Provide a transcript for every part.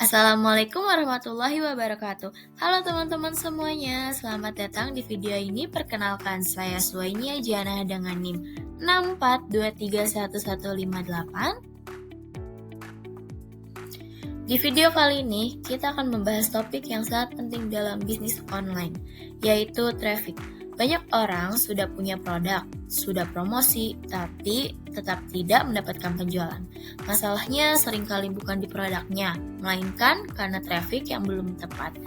Assalamualaikum warahmatullahi wabarakatuh. Halo teman-teman semuanya, selamat datang di video ini. Perkenalkan, saya Suwainia Jana dengan NIM 642311158. Di video kali ini, kita akan membahas topik yang sangat penting dalam bisnis online, yaitu traffic. Banyak orang sudah punya produk, sudah promosi, tapi tetap tidak mendapatkan penjualan. Masalahnya seringkali bukan di produknya, melainkan karena traffic yang belum tepat.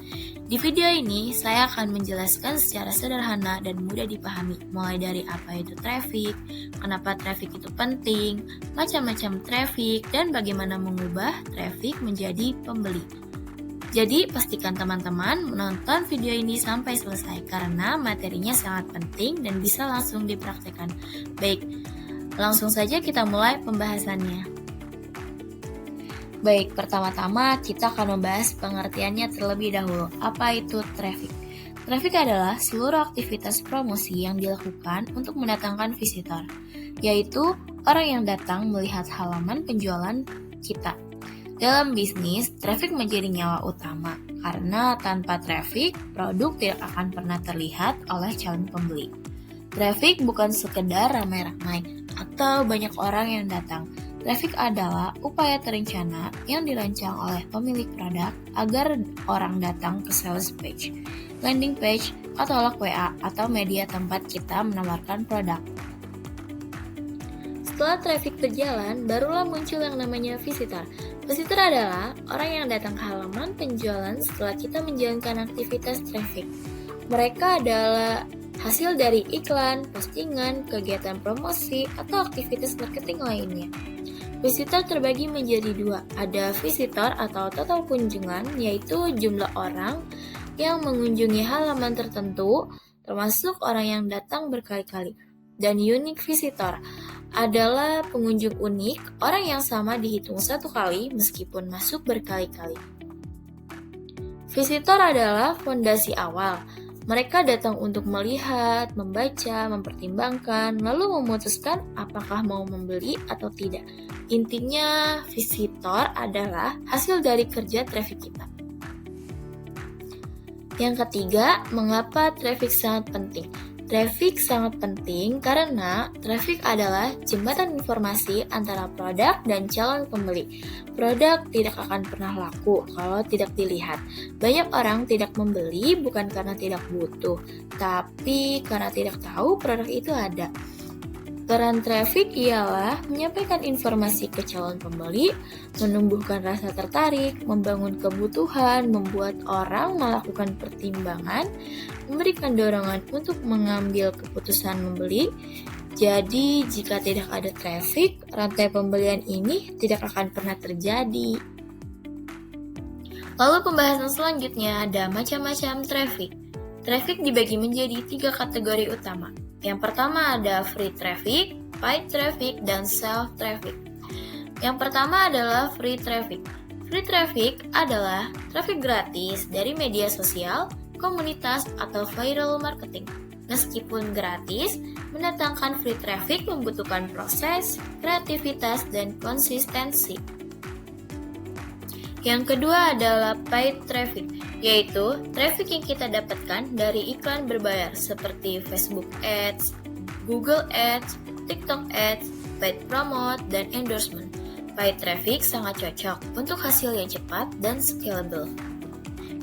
Di video ini, saya akan menjelaskan secara sederhana dan mudah dipahami, mulai dari apa itu traffic, kenapa traffic itu penting, macam-macam traffic, dan bagaimana mengubah traffic menjadi pembeli. Jadi, pastikan teman-teman menonton video ini sampai selesai karena materinya sangat penting dan bisa langsung dipraktikkan. Baik, langsung saja kita mulai pembahasannya. Baik, pertama-tama kita akan membahas pengertiannya terlebih dahulu. Apa itu traffic? Traffic adalah seluruh aktivitas promosi yang dilakukan untuk mendatangkan visitor, yaitu orang yang datang melihat halaman penjualan kita. Dalam bisnis, traffic menjadi nyawa utama, karena tanpa traffic, produk tidak akan pernah terlihat oleh calon pembeli. Traffic bukan sekedar ramai-ramai atau banyak orang yang datang. Traffic adalah upaya terencana yang dirancang oleh pemilik produk agar orang datang ke sales page, landing page, katalog WA, atau media tempat kita menawarkan produk. Setelah traffic berjalan, barulah muncul yang namanya visitor. Visitor adalah orang yang datang ke halaman penjualan setelah kita menjalankan aktivitas traffic. Mereka adalah hasil dari iklan, postingan, kegiatan promosi, atau aktivitas marketing lainnya. Visitor terbagi menjadi dua. Ada visitor atau total kunjungan, yaitu jumlah orang yang mengunjungi halaman tertentu, termasuk orang yang datang berkali-kali. Dan unique visitor adalah pengunjung unik, orang yang sama dihitung satu kali meskipun masuk berkali-kali. Visitor adalah fondasi awal. Mereka datang untuk melihat, membaca, mempertimbangkan, lalu memutuskan apakah mau membeli atau tidak. Intinya, visitor adalah hasil dari kerja traffic kita. Yang ketiga, mengapa traffic sangat penting? Traffic sangat penting karena traffic adalah jembatan informasi antara produk dan calon pembeli. Produk tidak akan pernah laku kalau tidak dilihat. Banyak orang tidak membeli bukan karena tidak butuh, tapi karena tidak tahu produk itu ada. Peran traffic ialah menyampaikan informasi ke calon pembeli, menumbuhkan rasa tertarik, membangun kebutuhan, membuat orang melakukan pertimbangan, memberikan dorongan untuk mengambil keputusan membeli. Jadi, jika tidak ada traffic, rantai pembelian ini tidak akan pernah terjadi. Lalu pembahasan selanjutnya ada macam-macam traffic. Traffic dibagi menjadi 3 kategori utama. Yang pertama ada free traffic, paid traffic, dan self traffic. Yang pertama adalah free traffic. Free traffic adalah traffic gratis dari media sosial, komunitas, atau viral marketing. Meskipun gratis, mendatangkan free traffic membutuhkan proses, kreativitas, dan konsistensi. Yang kedua adalah paid traffic, yaitu traffic yang kita dapatkan dari iklan berbayar seperti Facebook Ads, Google Ads, TikTok Ads, paid promote, dan endorsement. Paid traffic sangat cocok untuk hasil yang cepat dan scalable.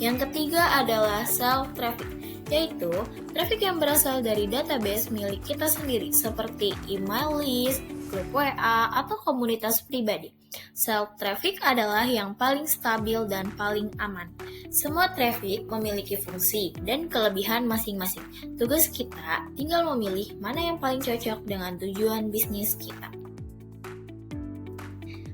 Yang ketiga adalah self traffic, yaitu traffic yang berasal dari database milik kita sendiri seperti email list, grup WA, atau komunitas pribadi. Self-traffic adalah yang paling stabil dan paling aman. Semua traffic memiliki fungsi dan kelebihan masing-masing. Tugas kita tinggal memilih mana yang paling cocok dengan tujuan bisnis kita.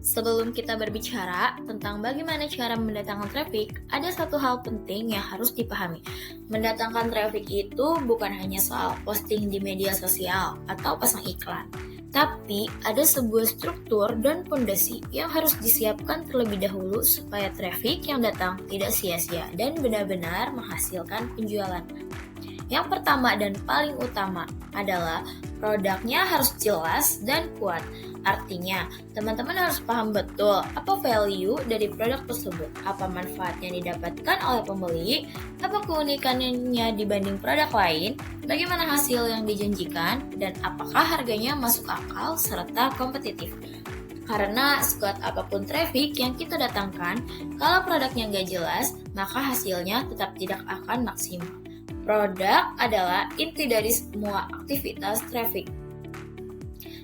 Sebelum kita berbicara tentang bagaimana cara mendatangkan traffic, ada satu hal penting yang harus dipahami. Mendatangkan traffic itu bukan hanya soal posting di media sosial atau pasang iklan, tapi ada sebuah struktur dan fondasi yang harus disiapkan terlebih dahulu supaya traffic yang datang tidak sia-sia dan benar-benar menghasilkan penjualan. Yang pertama dan paling utama adalah Produknya harus jelas dan kuat. Artinya, teman-teman harus paham betul apa value dari produk tersebut, apa manfaat yang didapatkan oleh pembeli, apa keunikannya dibanding produk lain, bagaimana hasil yang dijanjikan, dan apakah harganya masuk akal serta kompetitif. Karena sekuat apapun traffic yang kita datangkan, kalau produknya nggak jelas, maka hasilnya tetap tidak akan maksimal. Produk adalah inti dari semua aktivitas traffic.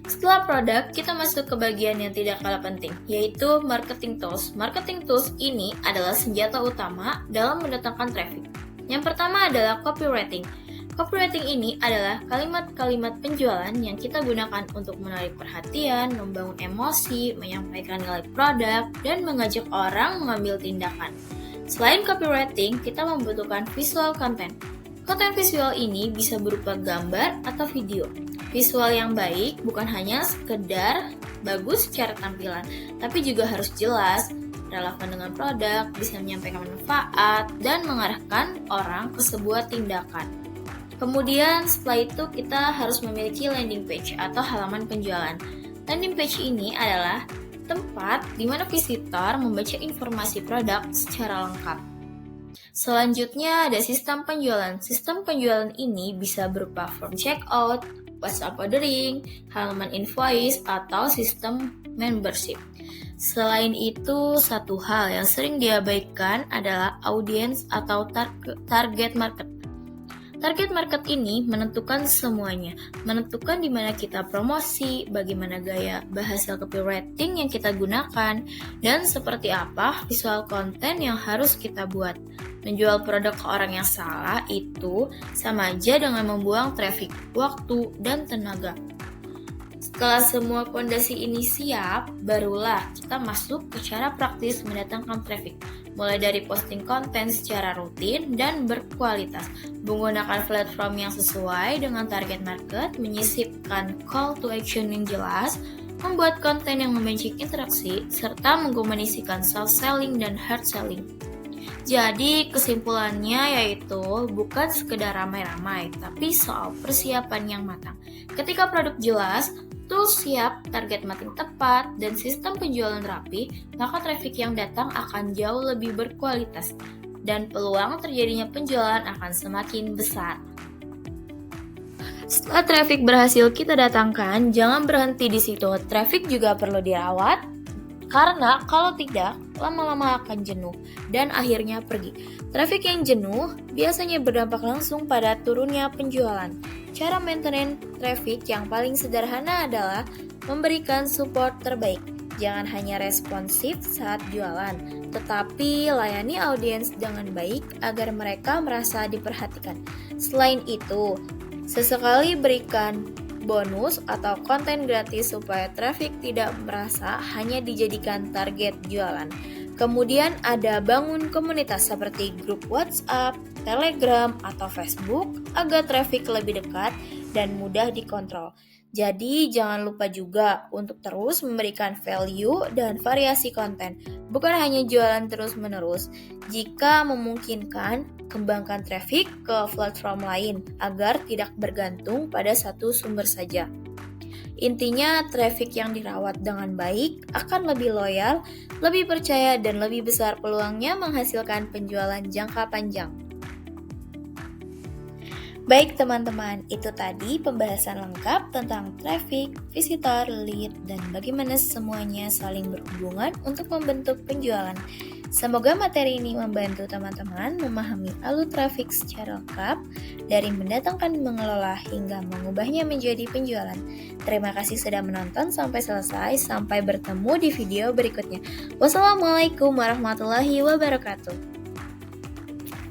Setelah produk, kita masuk ke bagian yang tidak kalah penting, yaitu marketing tools. Marketing tools ini adalah senjata utama dalam mendatangkan traffic. Yang pertama adalah copywriting. Copywriting ini adalah kalimat-kalimat penjualan yang kita gunakan untuk menarik perhatian, membangun emosi, menyampaikan nilai produk, dan mengajak orang mengambil tindakan. Selain copywriting, kita membutuhkan visual content. Konten visual ini bisa berupa gambar atau video. Visual yang baik bukan hanya sekedar bagus secara tampilan, tapi juga harus jelas, relevan dengan produk, bisa menyampaikan manfaat, dan mengarahkan orang ke sebuah tindakan. Kemudian setelah itu kita harus memiliki landing page atau halaman penjualan. Landing page ini adalah tempat di mana visitor membaca informasi produk secara lengkap. Selanjutnya ada sistem penjualan. Sistem penjualan ini bisa berupa form checkout, WhatsApp ordering, halaman invoice, atau sistem membership. Selain itu, satu hal yang sering diabaikan adalah audience atau target market. Target market ini menentukan semuanya, menentukan di mana kita promosi, bagaimana gaya bahasa copywriting yang kita gunakan, dan seperti apa visual konten yang harus kita buat. Menjual produk ke orang yang salah itu sama aja dengan membuang traffic, waktu, dan tenaga. Setelah semua fondasi ini siap, barulah kita masuk ke cara praktis mendatangkan traffic. Mulai dari posting konten secara rutin dan berkualitas, menggunakan platform yang sesuai dengan target market, menyisipkan call to action yang jelas, membuat konten yang memancing interaksi, serta mengkomunikasikan soft selling dan hard selling. Jadi kesimpulannya yaitu bukan sekedar ramai-ramai, tapi soal persiapan yang matang. Ketika produk jelas, tools siap, target marketing tepat, dan sistem penjualan rapi, maka traffic yang datang akan jauh lebih berkualitas, dan peluang terjadinya penjualan akan semakin besar. Setelah traffic berhasil kita datangkan, jangan berhenti di situ. Traffic juga perlu dirawat, karena kalau tidak, lama-lama akan jenuh dan akhirnya pergi. Traffic yang jenuh biasanya berdampak langsung pada turunnya penjualan. Cara maintenance traffic yang paling sederhana adalah memberikan support terbaik. Jangan hanya responsif saat jualan, tetapi layani audiens dengan baik agar mereka merasa diperhatikan. Selain itu, sesekali berikan bonus atau konten gratis supaya traffic tidak merasa hanya dijadikan target jualan. Kemudian ada bangun komunitas seperti grup WhatsApp, Telegram, atau Facebook agar traffic lebih dekat dan mudah dikontrol. Jadi jangan lupa juga untuk terus memberikan value dan variasi konten, bukan hanya jualan terus-menerus. Jika memungkinkan, kembangkan traffic ke platform lain agar tidak bergantung pada satu sumber saja. Intinya, traffic yang dirawat dengan baik akan lebih loyal, lebih percaya, dan lebih besar peluangnya menghasilkan penjualan jangka panjang. Baik teman-teman, itu tadi pembahasan lengkap tentang traffic, visitor, lead, dan bagaimana semuanya saling berhubungan untuk membentuk penjualan. Semoga materi ini membantu teman-teman memahami alur traffic secara lengkap, dari mendatangkan, mengelola, hingga mengubahnya menjadi penjualan. Terima kasih sudah menonton sampai selesai, sampai bertemu di video berikutnya. Wassalamualaikum warahmatullahi wabarakatuh.